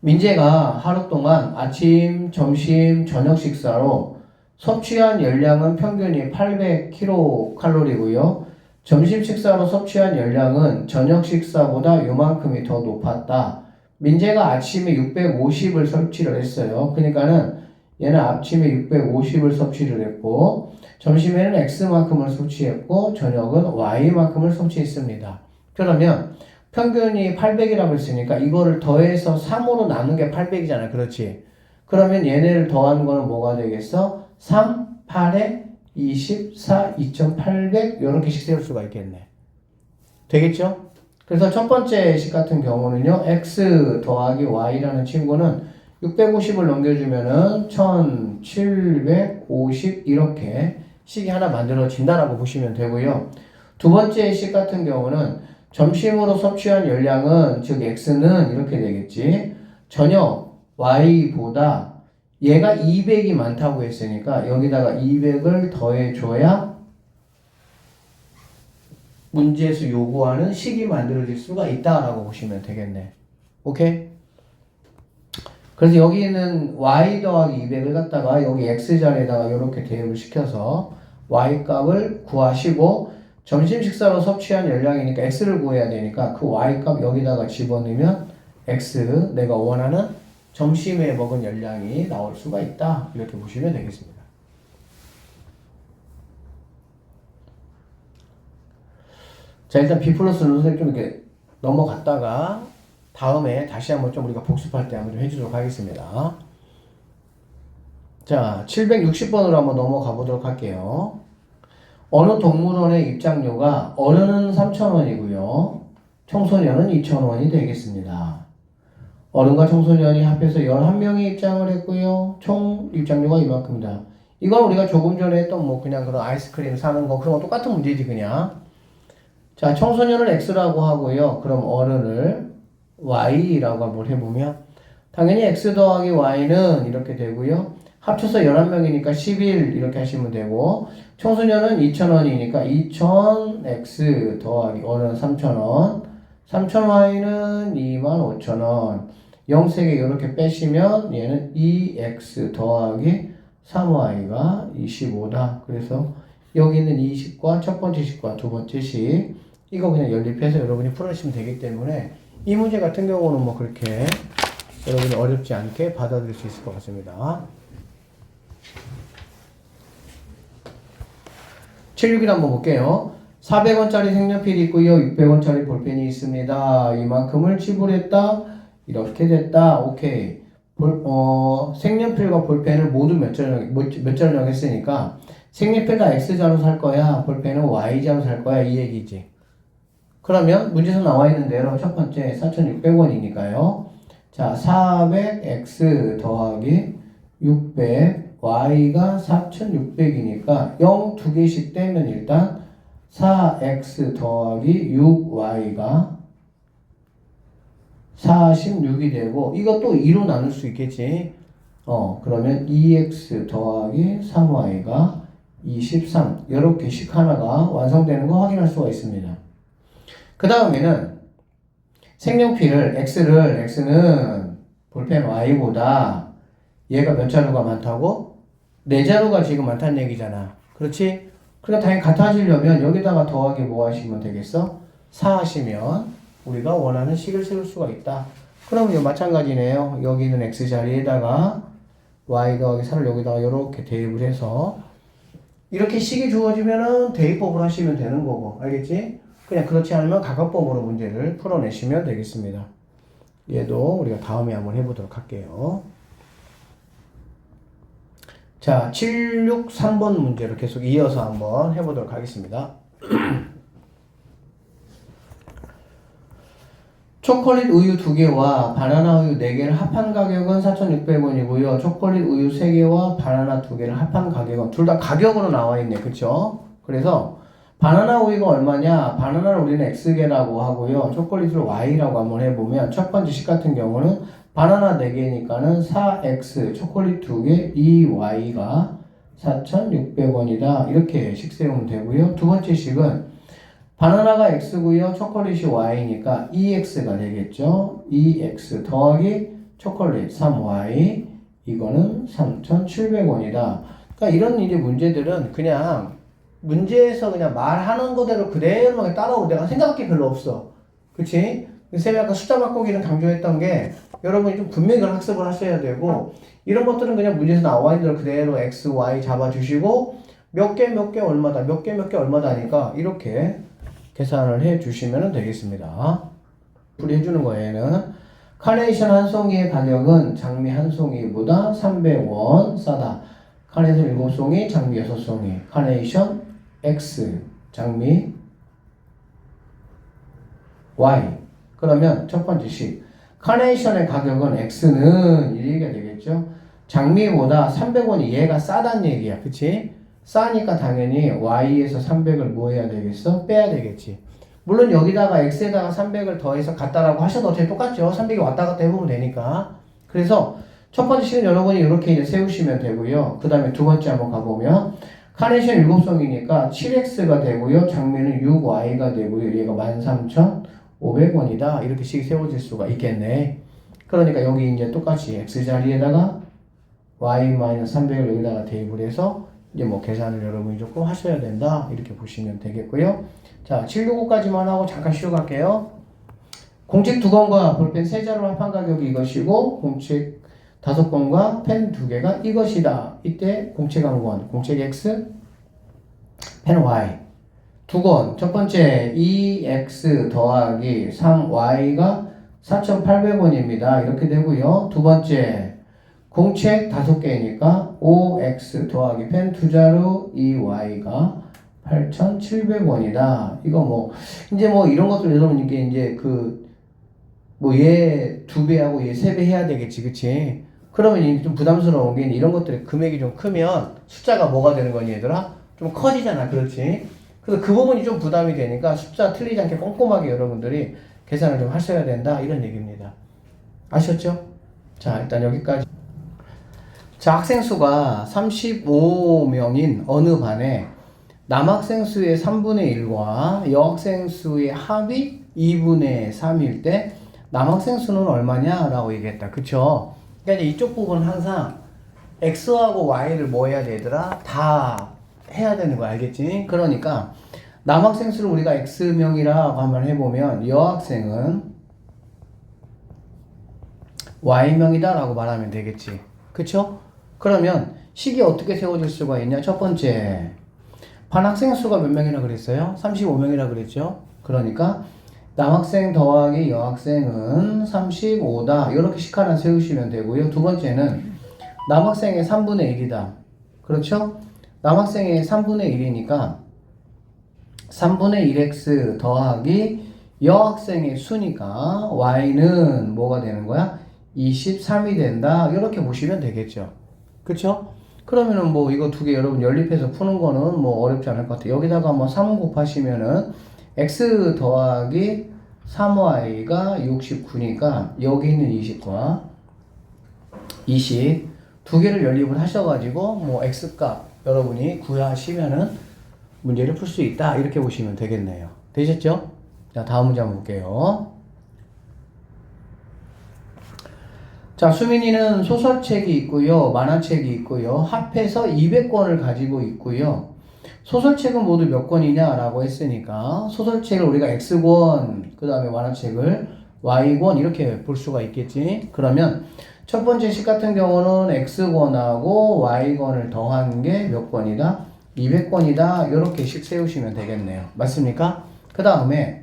민재가 하루 동안 아침, 점심, 저녁 식사로 섭취한 열량은 평균이 800kcal이고요. 점심 식사로 섭취한 열량은 저녁 식사보다 요만큼이 더 높았다. 민재가 아침에 650을 섭취를 했어요. 그러니까는 얘는 아침에 650을 섭취를 했고 점심에는 X만큼을 섭취했고 저녁은 Y만큼을 섭취했습니다. 그러면 평균이 800이라고 했으니까 이거를 더해서 3으로 나눈 게 800이잖아. 그렇지? 그러면 얘네를 더하는 거는 뭐가 되겠어? 3, 8에 24, 2800 이렇게씩 세울 수가 있겠네. 되겠죠? 그래서 첫 번째 식 같은 경우는요. X 더하기 Y라는 친구는 650을 넘겨주면은 1750 이렇게 식이 하나 만들어진다라고 보시면 되고요. 두 번째 식 같은 경우는 점심으로 섭취한 열량은 즉 X는 이렇게 되겠지. 저녁 Y보다 얘가 200이 많다고 했으니까 여기다가 200을 더해줘야 문제에서 요구하는 식이 만들어질 수가 있다라고 보시면 되겠네. 오케이? 그래서 여기는 y 더하기 200을 갖다가 여기 x 자리에다가 이렇게 대입을 시켜서 y 값을 구하시고 점심 식사로 섭취한 열량이니까 x를 구해야 되니까 그 y 값 여기다가 집어넣으면 x 내가 원하는 점심에 먹은 열량이 나올 수가 있다. 이렇게 보시면 되겠습니다. 자, 일단 B 플러스는 선생님 좀 이렇게 넘어갔다가 다음에 다시 한번 좀 우리가 복습할 때 한번 좀 해주도록 하겠습니다. 자, 760번으로 한번 넘어가 보도록 할게요. 어느 동물원의 입장료가 어른은 3,000원이고요. 청소년은 2,000원이 되겠습니다. 어른과 청소년이 합해서 11명이 입장을 했고요. 총 입장료가 이만큼이다. 이건 우리가 조금 전에 했던 뭐 그냥 그런 아이스크림 사는 거 그런 거 똑같은 문제지 그냥. 자, 청소년을 X라고 하고요. 그럼 어른을 Y라고 한번 해보면 당연히 X 더하기 Y는 이렇게 되고요. 합쳐서 11명이니까 11 이렇게 하시면 되고 청소년은 2,000원이니까 2,000X 더하기 어른은 3,000원 3,000Y는 25,000원 0 3개 이렇게 빼시면 얘는 2X 더하기 3Y가 25다. 그래서 여기 있는 이 식과 첫 번째 식과 두 번째 식 이거 그냥 연립해서 여러분이 풀어주시면 되기 때문에 이 문제 같은 경우는 뭐 그렇게 여러분이 어렵지 않게 받아들일 수 있을 것 같습니다. 76일 한번 볼게요. 400원짜리 색연필이 있고요. 600원짜리 볼펜이 있습니다. 이만큼을 지불했다. 이렇게 됐다. 오케이. 색연필과 볼펜을 모두 몇 자로 정했으니까 색연필과 X자로 살 거야. 볼펜은 Y자로 살 거야. 이 얘기지. 그러면 문제에서 나와 있는데요. 첫 번째 4,600원이니까요. 자, 400X 더하기 600 Y가 4,600이니까 0 두 개씩 떼면 일단 4X 더하기 6Y가 46이 되고 이것도 2로 나눌 수 있겠지. 그러면 2X 더하기 3Y가 23 이렇게 식 하나가 완성되는 거 확인할 수가 있습니다. 그 다음에는 색연필을 X는 볼펜 Y보다 얘가 몇 자루가 많다고? 4자루가 지금 많다는 얘기잖아. 그렇지? 그러니까 당연히 같아지려면 여기다가 더하기 뭐 하시면 되겠어? 4 하시면 우리가 원하는 식을 세울 수가 있다. 그러면 이거 마찬가지네요. 여기 있는 X 자리에다가 Y 더하기 4를 여기다가 이렇게 대입을 해서 이렇게 식이 주어지면은 대입법을 하시면 되는 거고. 알겠지? 그냥 그렇지 않으면 가각법으로 문제를 풀어내시면 되겠습니다. 얘도 우리가 다음에 한번 해보도록 할게요. 자, 763번 문제를 계속 이어서 한번 해보도록 하겠습니다. 초콜릿 우유 2개와 바나나 우유 4개를 합한 가격은 4,600원이고요. 초콜릿 우유 3개와 바나나 2개를 합한 가격은 둘 다 가격으로 나와 있네. 그쵸? 그래서 바나나 우유가 얼마냐? 바나나를 우리는 X개라고 하고요. 초콜릿을 Y라고 한번 해보면 첫 번째 식 같은 경우는 바나나 4개니까는 4X 초콜릿 2개 2Y가 4,600원이다. 이렇게 식 세우면 되고요. 두 번째 식은 바나나가 X고요. 초콜릿이 Y니까 2X가 되겠죠. 2X 더하기 초콜릿 3Y 이거는 3,700원이다. 그러니까 이런 이제 문제들은 그냥 문제에서 그냥 말하는 거대로 그대로 따라오고 내가 생각할 게 별로 없어. 그치? 쌤이 아까 숫자 바꾸기는 강조했던 게 여러분이 좀 분명히 그걸 학습을 하셔야 되고 이런 것들은 그냥 문제에서 나와 있는 대로 그대로 X, Y 잡아주시고 몇 개 얼마다 몇 개 얼마다 하니까 이렇게 계산을 해 주시면 되겠습니다. 풀이해주는 거에는 카네이션 한 송이의 가격은 장미 한 송이보다 300원 싸다. 카네이션 7송이, 장미 6송이. 카네이션 X, 장미 Y. 그러면 첫 번째 식. 카네이션의 가격은 X는 이 얘기가 되겠죠. 장미보다 300원이 얘가 싸단 얘기야. 그치? 싸니까 당연히 Y에서 300을 뭐 해야 되겠어? 빼야 되겠지. 물론 여기다가 X에다가 300을 더해서 같다라고 하셔도 어차피 똑같죠. 300이 왔다 갔다 해보면 되니까. 그래서 첫 번째 식은 여러분이 이렇게 이제 세우시면 되고요. 그 다음에 두 번째 한번 가보면 카네이션 7송이니까 7X가 되고요. 장미는 6Y가 되고요. 얘가 13,500원이다. 이렇게 식이 세워질 수가 있겠네. 그러니까 여기 이제 똑같이 X 자리에다가 Y-300을 여기다가 대입을 해서 이제 뭐 계산을 여러분이 조금 하셔야 된다. 이렇게 보시면 되겠고요. 자, 765까지만 하고 잠깐 쉬어 갈게요. 공책 2권과 볼펜 3자루 합한 가격이 이것이고 공책 5권과 펜 2개가 이것이다. 이때 공책 1권, 공책 X, 펜 Y 2권. 첫 번째 2X 더하기 3Y가 4,800원입니다. 이렇게 되고요. 두 번째 공책 5개니까 5X 더하기 펜 2자루 2Y가 8,700원이다. 이거 뭐 이제 뭐 이런 것들 여러분 이제 뭐 얘 2배하고 얘 3배 해야 되겠지. 그치? 그러면 이제 좀 부담스러운 게 이런 것들의 금액이 좀 크면 숫자가 뭐가 되는 거니 얘들아? 좀 커지잖아. 그렇지? 그래서 그 부분이 좀 부담이 되니까 숫자 틀리지 않게 꼼꼼하게 여러분들이 계산을 좀 하셔야 된다. 이런 얘기입니다. 아셨죠? 자, 일단 여기까지. 자, 학생 수가 35명인 어느 반에 남학생 수의 3분의 1과 여학생 수의 합이 2분의 3일 때 남학생 수는 얼마냐? 라고 얘기했다. 그쵸? 그러니까 이제 이쪽 부분은 항상 X하고 Y를 뭐 해야 되더라? 다 해야 되는 거 알겠지? 그러니까 남학생 수를 우리가 X명이라고 한번 해보면 여학생은 Y명이다 라고 말하면 되겠지. 그쵸? 그러면 식이 어떻게 세워질 수가 있냐? 첫 번째, 반학생 수가 몇 명이라 그랬어요? 35명이라 그랬죠? 그러니까 남학생 더하기 여학생은 35다. 이렇게 식 하나 세우시면 되고요. 두 번째는 남학생의 3분의 1이다. 그렇죠? 남학생의 3분의 1이니까 3분의 1x 더하기 여학생의 수니까 y는 뭐가 되는 거야? 23이 된다. 이렇게 보시면 되겠죠. 그쵸? 그러면은 뭐 이거 두 개 여러분 연립해서 푸는 거는 뭐 어렵지 않을 것 같아요. 여기다가 뭐 3 곱하시면은 x 더하기 3y가 69니까 여기 있는 20과 20 두 개를 연립을 하셔가지고 뭐 x값 여러분이 구하시면은 문제를 풀 수 있다. 이렇게 보시면 되겠네요. 되셨죠? 자, 다음 문제 한번 볼게요. 자, 수민이는 소설책이 있고요. 만화책이 있고요. 합해서 200권을 가지고 있고요. 소설책은 모두 몇 권이냐 라고 했으니까 소설책을 우리가 X권, 그 다음에 만화책을 Y권 이렇게 볼 수가 있겠지. 그러면 첫 번째 식 같은 경우는 X권하고 Y권을 더한 게 몇 권이다? 200권이다. 이렇게 식 세우시면 되겠네요. 맞습니까? 그 다음에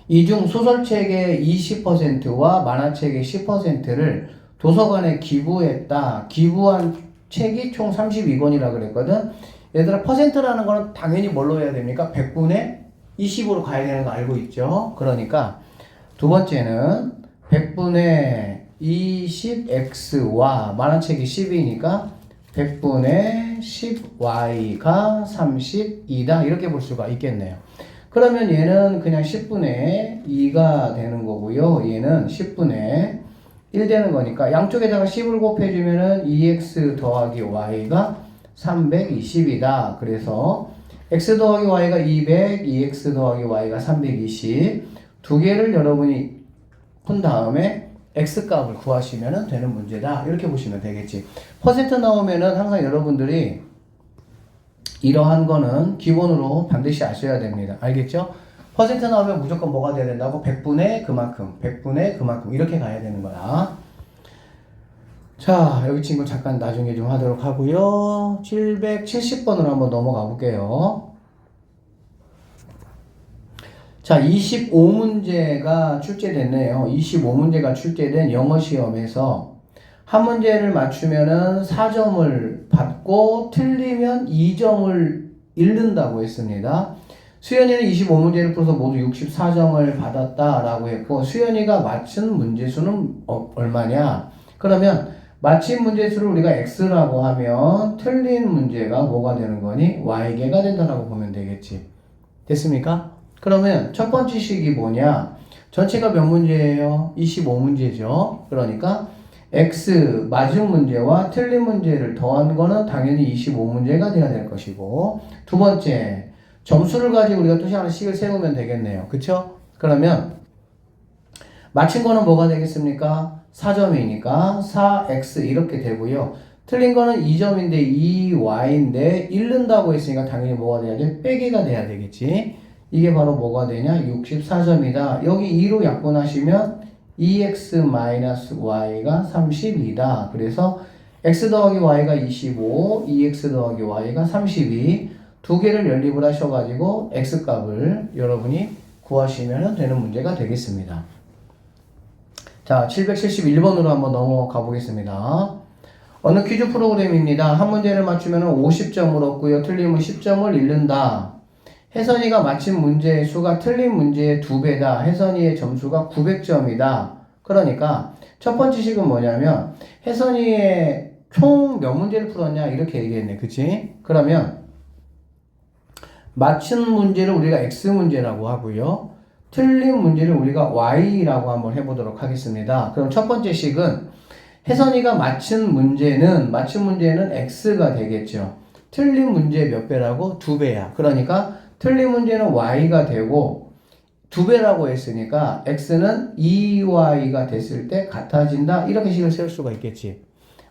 이 중 소설책의 20%와 만화책의 10%를 도서관에 기부했다. 기부한 책이 총 32권이라 그랬거든. 얘들아, 퍼센트라는 거는 당연히 뭘로 해야 됩니까? 100분의 20으로 가야 되는 거 알고 있죠? 그러니까 두 번째는 100분의 20x와 만화책이 10이니까 100분의 10y가 32다. 이렇게 볼 수가 있겠네요. 그러면 얘는 그냥 10분의 2가 되는 거고요. 얘는 10분의 1 되는 거니까 양쪽에다가 10을 곱해주면은 2x 더하기 y가 320이다. 그래서 x 더하기 y가 200, 2x 더하기 y가 320. 두 개를 여러분이 푼 다음에 x 값을 구하시면 되는 문제다. 이렇게 보시면 되겠지. 퍼센트 나오면은 항상 여러분들이 이러한 거는 기본으로 반드시 아셔야 됩니다. 알겠죠? 퍼센트 나오면 무조건 뭐가 돼야 된다고? 100분의 그만큼, 100분의 그만큼 이렇게 가야 되는 거야. 자, 여기 친구 잠깐 나중에 좀 하도록 하고요. 770번으로 한번 넘어가 볼게요. 자, 25문제가 출제됐네요. 25문제가 출제된 영어 시험에서 한 문제를 맞추면은 4점을 받고 틀리면 2점을 잃는다고 했습니다. 수연이는 25문제를 풀어서 모두 64점을 받았다라고 했고 수연이가 맞춘 문제수는 얼마냐? 그러면 맞힌 문제수를 우리가 x라고 하면 틀린 문제가 뭐가 되는 거니? y개가 된다라고 보면 되겠지. 됐습니까? 그러면 첫 번째 식이 뭐냐? 전체가 몇 문제예요? 25문제죠. 그러니까 x 맞은 문제와 틀린 문제를 더한 거는 당연히 25문제가 돼야 될 것이고 두 번째 점수를 가지고 우리가 또 하나 식을 세우면 되겠네요. 그쵸? 그러면 맞힌 거는 뭐가 되겠습니까? 4점이니까 4x 이렇게 되고요. 틀린 거는 2점인데 2y인데 잃는다고 했으니까 당연히 뭐가 돼야 돼? 빼기가 돼야 되겠지. 이게 바로 뭐가 되냐? 64점이다. 여기 2로 약분하시면 2x-y가 32다. 그래서 x 더하기 y가 25, 2x 더하기 y가 32. 두 개를 연립을 하셔가지고 x값을 여러분이 구하시면 되는 문제가 되겠습니다. 자, 771번으로 한번 넘어가 보겠습니다. 어느 퀴즈 프로그램입니다. 한 문제를 맞추면 50점을 얻고요. 틀리면 10점을 잃는다. 혜선이가 맞힌 문제의 수가 틀린 문제의 2배다. 혜선이의 점수가 900점이다. 그러니까 첫 번째 식은 뭐냐면 혜선이의 총 몇 문제를 풀었냐 이렇게 얘기했네. 그치? 그러면 맞힌 문제를 우리가 X문제라고 하고요. 틀린 문제를 우리가 Y라고 한번 해보도록 하겠습니다. 그럼 첫 번째 식은 혜선이가 맞힌 문제는 X가 되겠죠. 틀린 문제 몇 배라고? 2배야. 그러니까 틀린 문제는 y가 되고 2배라고 했으니까 x는 2y가 됐을 때 같아진다. 이렇게 식을 세울 수가 있겠지.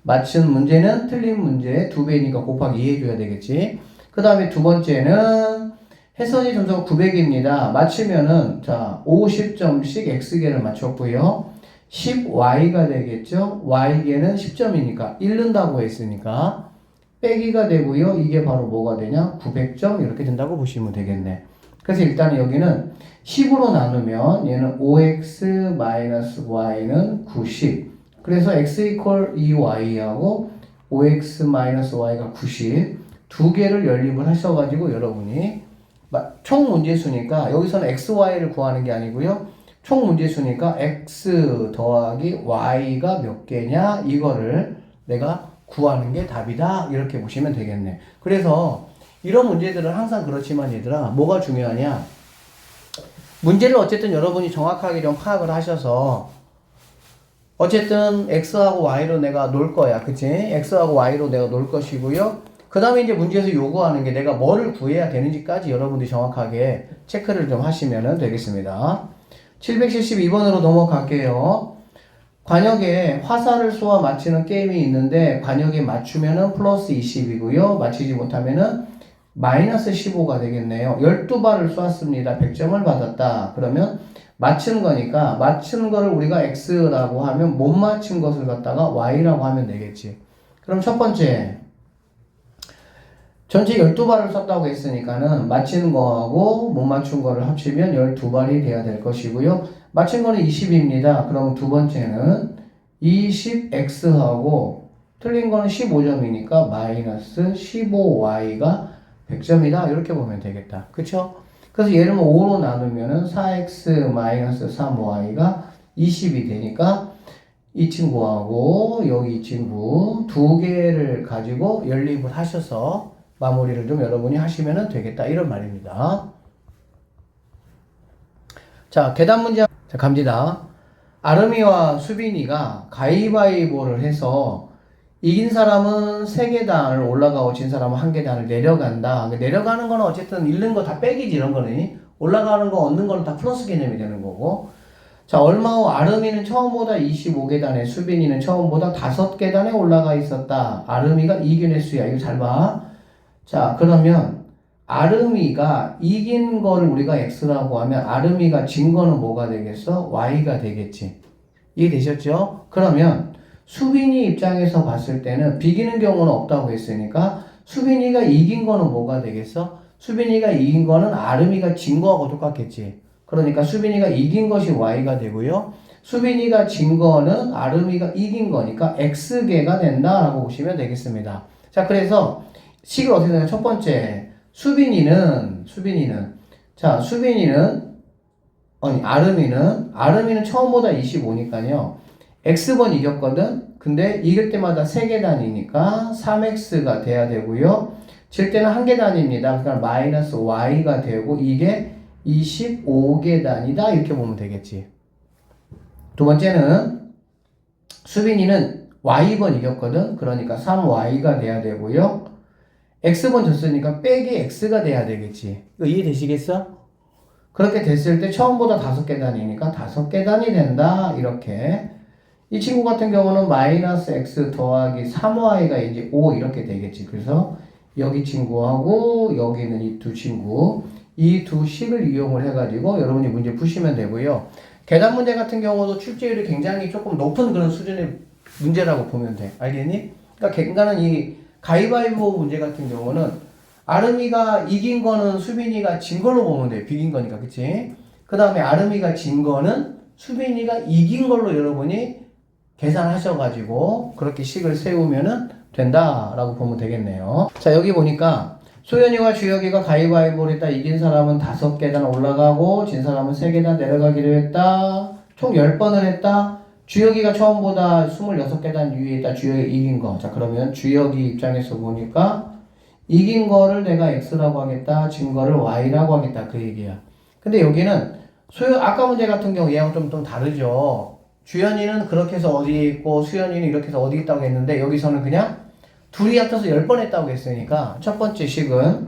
맞춘 문제는 틀린 문제 2배니까 곱하기 2 해줘야 되겠지. 그 다음에 두 번째는 혜선이 점수가 900입니다. 맞추면은 자 50점씩 x개를 맞췄고요. 10y가 되겠죠. y개는 10점이니까 잃는다고 했으니까 빼기가 되고요. 이게 바로 뭐가 되냐? 900점 이렇게 된다고 보시면 되겠네. 그래서 일단 여기는 10으로 나누면 얘는 5x-y는 90. 그래서 x 이퀄 2y하고 5x-y가 90. 두 개를 연립을 하셔가지고 여러분이 총 문제수니까 여기서는 xy를 구하는 게 아니고요. 총 문제수니까 x 더하기 y가 몇 개냐 이거를 내가 구하는 게 답이다 이렇게 보시면 되겠네. 그래서 이런 문제들은 항상 그렇지만 얘들아 뭐가 중요하냐, 문제를 어쨌든 여러분이 정확하게 좀 파악을 하셔서 어쨌든 x하고 y로 내가 놀 거야, 그치? x하고 y로 내가 놀 것이고요. 그 다음에 이제 문제에서 요구하는 게 내가 뭐를 구해야 되는지까지 여러분들이 정확하게 체크를 좀 하시면 되겠습니다. 772번으로 넘어갈게요. 관역에 화살을 쏘아 맞히는 게임이 있는데 관역에 맞추면은 플러스 20이고요. 맞히지 못하면은 마이너스 15가 되겠네요. 12발을 쏘았습니다. 100점을 받았다. 그러면 맞춘 거니까 맞춘 거를 우리가 x라고 하면 못 맞춘 것을 갖다가 y라고 하면 되겠지. 그럼 첫 번째 전체 12발을 쐈다고 했으니까는 맞힌 거하고 못 맞춘 거를 합치면 12발이 돼야 될 것이고요. 맞힌 거는 20입니다. 그럼 두 번째는 20x하고 틀린 거는 15점이니까 마이너스 15y가 100점이다. 이렇게 보면 되겠다. 그쵸? 그래서 얘를 5로 나누면은 4x 마이너스 3y가 20이 되니까 이 친구하고 여기 이 친구 두 개를 가지고 연립을 하셔서 마무리를 좀 여러분이 하시면 되겠다 이런 말입니다. 자, 계단 문제 자, 갑니다. 아름이와 수빈이가 가위바위보를 해서 이긴 사람은 3계단을 올라가고 진 사람은 1계단을 내려간다. 내려가는 거는 어쨌든 잃는 거 다 빼기지 이런 거는. 올라가는 거 얻는 거는 다 플러스 개념이 되는 거고. 자, 얼마 후 아름이는 처음보다 25계단에 수빈이는 처음보다 5계단에 올라가 있었다. 아름이가 이긴 횟수야. 이거 잘 봐. 자, 그러면 아름이가 이긴 거를 우리가 x라고 하면 아름이가 진 거는 뭐가 되겠어? y가 되겠지. 이해되셨죠? 그러면 수빈이 입장에서 봤을 때는 비기는 경우는 없다고 했으니까 수빈이가 이긴 거는 뭐가 되겠어? 수빈이가 이긴 거는 아름이가 진 거하고 똑같겠지. 그러니까 수빈이가 이긴 것이 y가 되고요. 수빈이가 진 거는 아름이가 이긴 거니까 x개가 된다라고 보시면 되겠습니다. 자, 그래서 식을 어떻게 되냐? 첫 번째, 아름이는 처음보다 25니까요. x번 이겼거든? 근데 이길 때마다 3계단이니까 3x가 돼야 되고요. 질 때는 1계단입니다. 그러니까 마이너스 y가 되고 이게 25계단이다. 이렇게 보면 되겠지. 두 번째는 수빈이는 y번 이겼거든? 그러니까 3y가 돼야 되고요. x번 졌으니까 빼기 x가 돼야 되겠지. 이거 이해되시겠어? 그렇게 됐을 때 처음보다 5계단이니까 5계단이 된다. 이렇게. 이 친구 같은 경우는 마이너스 x 더하기 3y가 이제 5 이렇게 되겠지. 그래서 여기 친구하고 여기 있는 이 두 친구, 이 두 식을 이용을 해가지고 여러분이 문제 푸시면 되고요. 계단 문제 같은 경우도 출제율이 굉장히 조금 높은 그런 수준의 문제라고 보면 돼. 알겠니? 그러니까 갱가는 이 가위바위보 문제 같은 경우는 아름이가 이긴 거는 수빈이가 진 걸로 보면 돼. 비긴 거니까. 그치? 그 다음에 아름이가 진 거는 수빈이가 이긴 걸로 여러분이 계산하셔가지고 그렇게 식을 세우면은 된다라고 보면 되겠네요. 자, 여기 보니까 소연이와 주혁이가 가위바위보를 했다. 이긴 사람은 5계단 올라가고 진 사람은 3계단 내려가기로 했다. 총 10번을 했다. 주혁이가 처음보다 26계단 위에 있다. 주혁이 이긴 거. 자, 그러면 주혁이 입장에서 보니까 이긴 거를 내가 x라고 하겠다. 진 거를 y라고 하겠다. 그 얘기야. 근데 여기는 아까 문제 같은 경우 얘랑 좀 다르죠. 주연이는 그렇게 해서 어디에 있고 수연이는 이렇게 해서 어디 있다고 했는데 여기서는 그냥 둘이 합쳐서 10번 했다고 했으니까 첫 번째 식은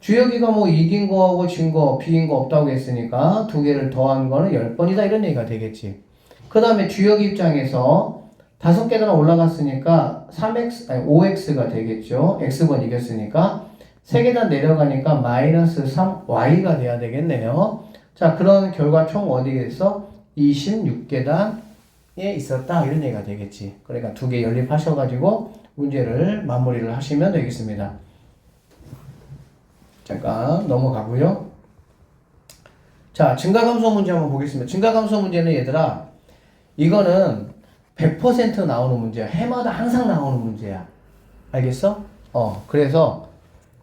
주혁이가 뭐 이긴 거하고 진 거, 비긴 거 없다고 했으니까 두 개를 더한 거는 10번이다 이런 얘기가 되겠지. 그 다음에 주혁 입장에서 5계단 올라갔으니까 5x가 되겠죠. x번 이겼으니까 3계단 내려가니까 마이너스 3y가 돼야 되겠네요. 자, 그런 결과 총 어디에서 26계단에 있었다 이런 얘기가 되겠지. 그러니까 2개 연립하셔가지고 문제를 마무리를 하시면 되겠습니다. 잠깐 넘어가고요. 자, 증가감소 문제 한번 보겠습니다. 증가감소 문제는 얘들아, 이거는 100% 나오는 문제야. 해마다 항상 나오는 문제야. 알겠어? 그래서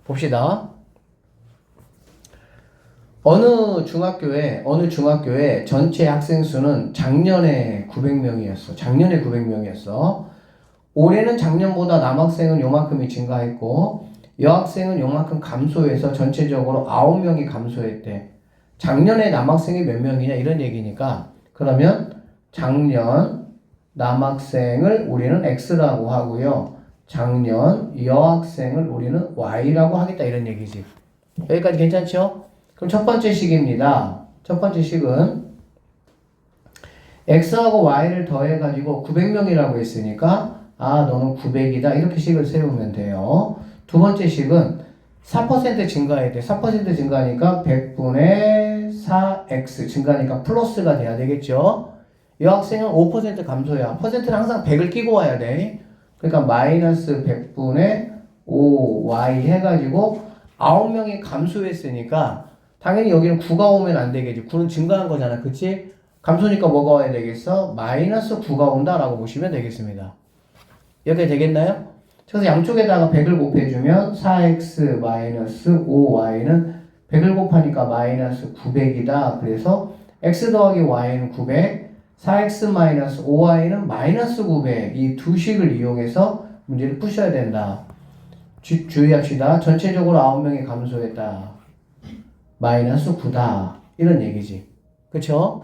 봅시다. 어느 중학교에 전체 학생 수는 작년에 900명이었어. 작년에 900명이었어. 올해는 작년보다 남학생은 요만큼이 증가했고 여학생은 요만큼 감소해서 전체적으로 9명이 감소했대. 작년에 남학생이 몇 명이냐 이런 얘기니까, 그러면 작년 남학생을 우리는 X라고 하고요. 작년 여학생을 우리는 Y라고 하겠다 이런 얘기지. 여기까지 괜찮죠? 그럼 첫 번째 식입니다. 첫 번째 식은 X하고 Y를 더해가지고 900명이라고 했으니까 너는 900이다 이렇게 식을 세우면 돼요. 두 번째 식은 4% 증가해야 돼. 4% 증가하니까 100분의 4x 증가하니까 플러스가 돼야 되겠죠. 여학생은 5% 감소야. 퍼센트는 항상 100을 끼고 와야 돼. 그러니까 마이너스 100분의 5y 해가지고 9명이 감소했으니까 당연히 여기는 9가 오면 안 되겠지. 9는 증가한 거잖아. 그치? 감소니까 뭐가 와야 되겠어? 마이너스 9가 온다라고 보시면 되겠습니다. 이렇게 되겠나요? 그래서 양쪽에다가 100을 곱해주면 4x 마이너스 5y는 100을 곱하니까 마이너스 900이다. 그래서 x 더하기 y는 900, 4x 마이너스 5y는 마이너스 900. 이 두 식을 이용해서 문제를 푸셔야 된다. 주의합시다. 전체적으로 9명이 감소했다. 마이너스 9다. 이런 얘기지. 그쵸?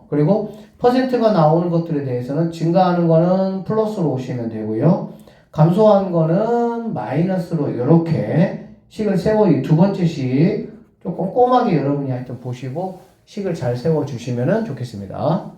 그리고 퍼센트가 나오는 것들에 대해서는 증가하는 거는 플러스로 오시면 되고요. 감소한 거는 마이너스로 이렇게 식을 세워, 이 두 번째 식 좀 꼼꼼하게 여러분이 하여튼 보시고 식을 잘 세워주시면 좋겠습니다.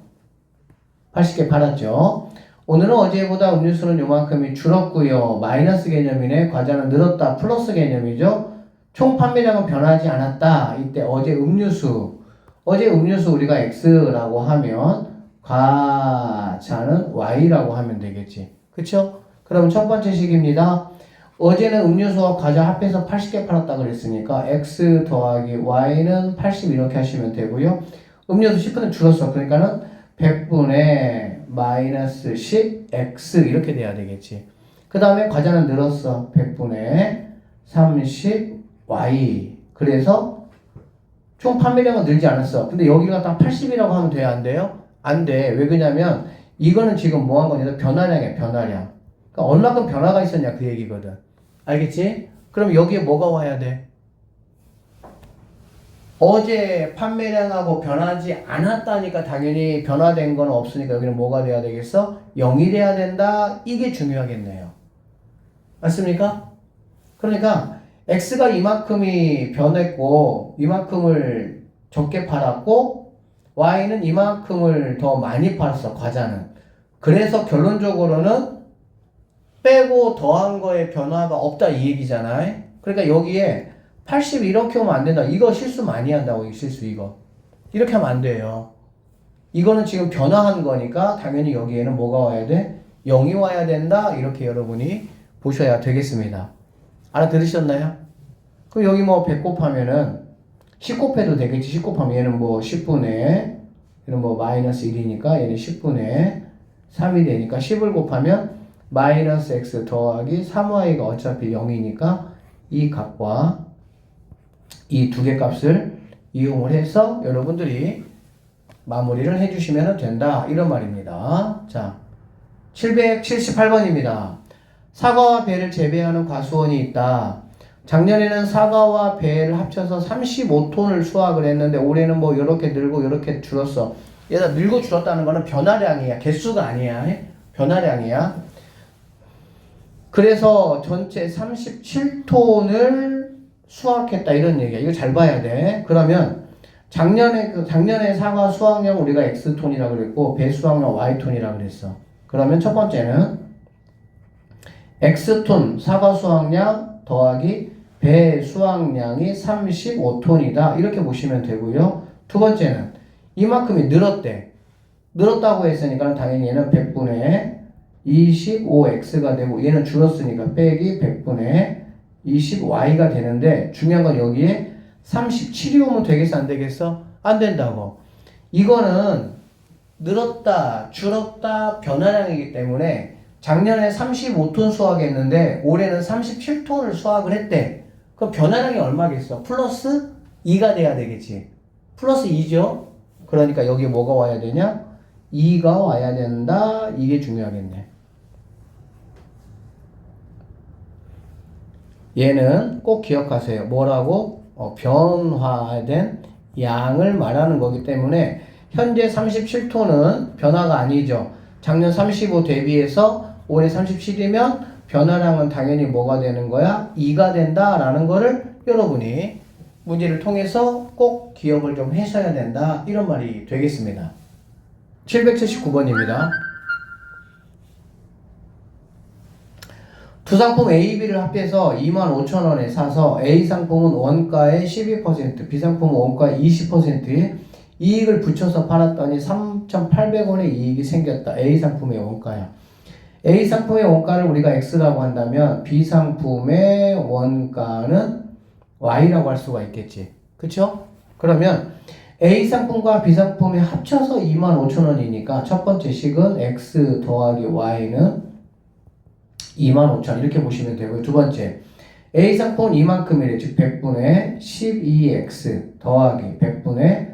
80개 팔았죠. 오늘은 어제보다 음료수는 요만큼이 줄었고요. 마이너스 개념이네. 과자는 늘었다. 플러스 개념이죠. 총 판매량은 변하지 않았다. 이때 어제 음료수 우리가 X라고 하면 과자는 Y라고 하면 되겠지. 그쵸? 그럼 첫 번째 식입니다. 어제는 음료수와 과자 합해서 80개 팔았다 그랬으니까 X 더하기 Y는 80 이렇게 하시면 되고요. 음료수 10분의 줄었어. 그러니까는 100분의 마이너스 10X 이렇게 돼야 되겠지. 그 다음에 과자는 늘었어. 100분의 30Y. 그래서 총 판매량은 늘지 않았어. 근데 여기가 딱 80이라고 하면 돼요? 안 돼요? 안 돼. 왜 그러냐면 이거는 지금 뭐 한 거냐? 변화량이야. 변화량. 그러니까 얼마큼 변화가 있었냐 그 얘기거든. 알겠지? 그럼 여기에 뭐가 와야 돼? 어제 판매량하고 변하지 않았다니까 당연히 변화된 건 없으니까 여기는 뭐가 돼야 되겠어? 0이 돼야 된다. 이게 중요하겠네요. 맞습니까? 그러니까 X가 이만큼이 변했고 이만큼을 적게 팔았고 Y는 이만큼을 더 많이 팔았어. 과자는. 그래서 결론적으로는 빼고 더한 거에 변화가 없다 이 얘기잖아요. 그러니까 여기에 80 이렇게 오면 안 된다. 이거 실수 많이 한다고. 이 실수 이거. 이렇게 하면 안 돼요. 이거는 지금 변화한 거니까 당연히 여기에는 뭐가 와야 돼? 0이 와야 된다. 이렇게 여러분이 보셔야 되겠습니다. 알아들으셨나요? 그럼 여기 뭐 100 곱하면은 10 곱해도 되겠지. 10 곱하면 얘는 뭐 10분의 얘는 뭐 마이너스 1이니까 얘는 10분의 3이 되니까 10을 곱하면 마이너스 x 더하기 3y가 어차피 0이니까 이 값과 이 두 개 값을 이용을 해서 여러분들이 마무리를 해주시면 된다. 이런 말입니다. 자, 778번입니다. 사과와 배를 재배하는 과수원이 있다. 작년에는 사과와 배를 합쳐서 35톤을 수확을 했는데 올해는 뭐 이렇게 늘고 이렇게 줄었어. 얘가 늘고 줄었다는 거는 변화량이야. 개수가 아니야. 변화량이야. 그래서 전체 37톤을 수확했다 이런 얘기야. 이거 잘 봐야 돼. 그러면 작년에 사과 수확량 우리가 X톤이라고 그랬고 배 수확량 Y톤이라고 그랬어. 그러면 첫 번째는 X톤 사과 수확량 더하기 배 수확량이 35톤이다. 이렇게 보시면 되고요. 두 번째는 이만큼이 늘었대. 늘었다고 했으니까 당연히 얘는 100분의 25x가 되고 얘는 줄었으니까 빼기 100분의 20y가 되는데 중요한 건 여기에 37이 오면 되겠어 안 되겠어? 안 된다고. 이거는 늘었다 줄었다 변화량이기 때문에 작년에 35톤 수확했는데 올해는 37톤을 수확을 했대. 그럼 변화량이 얼마겠어? 플러스 2가 돼야 되겠지. 플러스 2죠? 그러니까 여기 뭐가 와야 되냐? 2가 와야 된다. 이게 중요하겠네. 얘는 꼭 기억하세요. 뭐라고? 변화된 양을 말하는 거기 때문에 현재 37톤은 변화가 아니죠. 작년 35 대비해서 올해 37이면 변화량은 당연히 뭐가 되는 거야? 2가 된다라는 거를 여러분이 문제를 통해서 꼭 기억을 좀 하셔야 된다. 이런 말이 되겠습니다. 779번입니다. 두 상품 A, B를 합해서 25,000원에 사서 A 상품은 원가의 12%, B 상품은 원가의 20%의 이익을 붙여서 팔았더니 3,800원의 이익이 생겼다. A 상품의 원가야. A 상품의 원가를 우리가 X라고 한다면 B 상품의 원가는 Y라고 할 수가 있겠지. 그쵸? 그러면 A 상품과 B 상품이 합쳐서 25,000원이니까 첫 번째 식은 X 더하기 Y는 25,000원 이렇게 보시면 되고요. 두 번째 A 상품은 이만큼이래. 즉 100분의 12X 더하기 100분의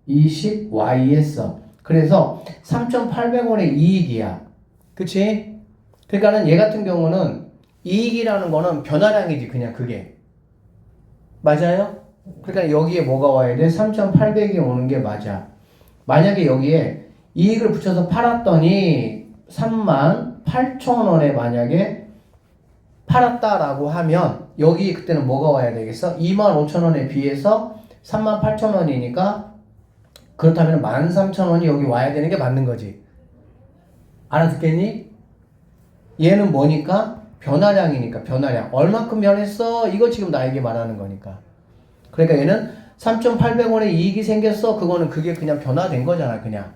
20Y 했어. 그래서 3,800원의 이익이야. 그치? 그러니까는 얘 같은 경우는 이익이라는 거는 변화량이지 그냥 그게. 맞아요? 그러니까 여기에 뭐가 와야 돼? 3,800이 오는 게 맞아. 만약에 여기에 이익을 붙여서 팔았더니 38,000원에 만약에 팔았다라고 하면 여기 그때는 뭐가 와야 되겠어? 25,000원에 비해서 38,000원이니까 그렇다면 13,000원이 여기 와야 되는 게 맞는 거지. 알아듣겠니? 얘는 뭐니까? 변화량이니까 변화량. 얼마큼 변했어? 이거 지금 나에게 말하는 거니까. 그러니까 얘는 3,800원의 이익이 생겼어. 그거는 그게 그냥 변화된 거잖아 그냥.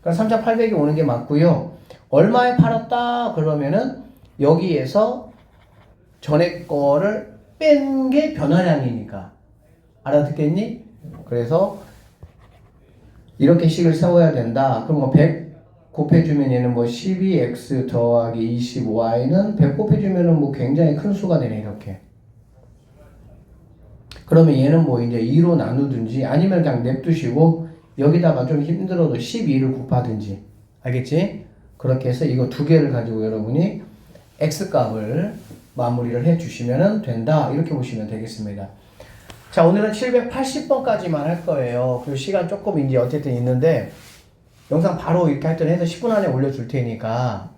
그러니까 3,800이 오는 게 맞고요. 얼마에 팔았다? 그러면은 여기에서 전에 거를 뺀 게 변화량이니까. 알아듣겠니? 그래서 이렇게 식을 세워야 된다. 그럼 뭐 100 곱해주면 얘는 뭐 12x 더하기 20y는 100 곱해주면은 뭐 굉장히 큰 수가 되네 이렇게. 그러면 얘는 뭐 이제 2로 나누든지 아니면 그냥 냅두시고 여기다가 좀 힘들어도 12를 곱하든지. 알겠지? 그렇게 해서 이거 두 개를 가지고 여러분이 x값을 마무리를 해 주시면 된다. 이렇게 보시면 되겠습니다. 자, 오늘은 780번까지만 할 거예요. 그리고 시간 조금 이제 어쨌든 있는데 영상 바로 이렇게 하여튼 해서 10분 안에 올려줄 테니까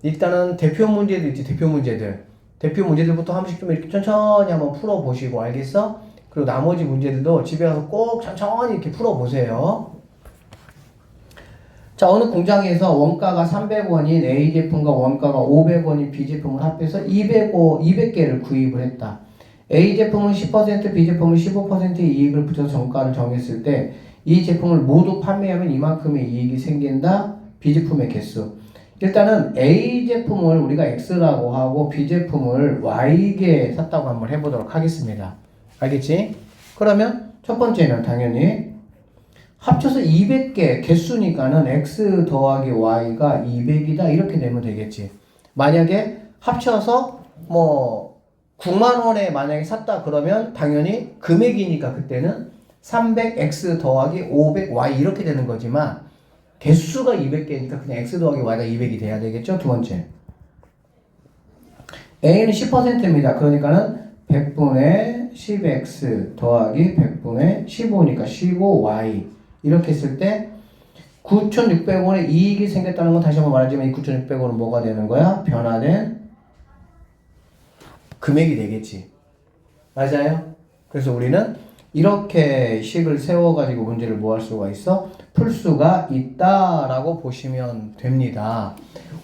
일단은 대표 문제들 있지, 대표 문제들. 대표 문제들부터 한 번씩 좀 이렇게 천천히 한번 풀어보시고, 알겠어? 그리고 나머지 문제들도 집에 가서 꼭 천천히 이렇게 풀어보세요. 자, 어느 공장에서 원가가 300원인 A 제품과 원가가 500원인 B 제품을 합해서 200개를 구입을 했다. A 제품은 10%, B 제품은 15%의 이익을 붙여서 정가를 정했을 때 이 제품을 모두 판매하면 이만큼의 이익이 생긴다. B 제품의 개수. 일단은 A 제품을 우리가 X라고 하고 B 제품을 Y게 샀다고 한번 해보도록 하겠습니다. 알겠지? 그러면 첫 번째는 당연히 합쳐서 200개 개수니까는 X 더하기 Y가 200이다 이렇게 되면 되겠지. 만약에 합쳐서 뭐 9만 원에 만약에 샀다 그러면 당연히 금액이니까 그때는 300X 더하기 500Y 이렇게 되는 거지만 개수가 200개니까 그냥 X 더하기 Y가 200이 돼야 되겠죠. 두 번째 A는 10%입니다. 그러니까는 100분의 10X 더하기 100분의 15니까 15Y 이렇게 했을 때 9,600원의 이익이 생겼다는 건 다시 한번 말하지만 이 9,600원은 뭐가 되는 거야? 변화된 금액이 되겠지. 맞아요? 그래서 우리는 이렇게 식을 세워가지고 문제를 뭐 할 수가 있어? 풀 수가 있다라고 보시면 됩니다.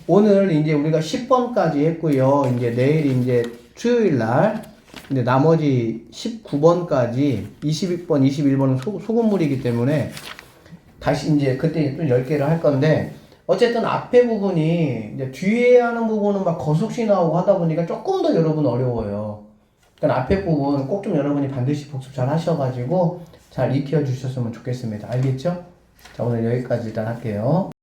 오늘 이제 우리가 10번까지 했고요. 이제 내일 이제 수요일 날 근데 나머지 19번까지 22번, 21번은 소금물이기 때문에 다시 이제 그때 또 10개를 할 건데 어쨌든 앞에 부분이 이제 뒤에 하는 부분은 막 거숙시 나오고 하다 보니까 조금 더 여러분 어려워요. 그러니까 앞에 부분 꼭 좀 여러분이 반드시 복습 잘 하셔가지고 잘 익혀 주셨으면 좋겠습니다. 알겠죠? 자, 오늘 여기까지 일단 할게요.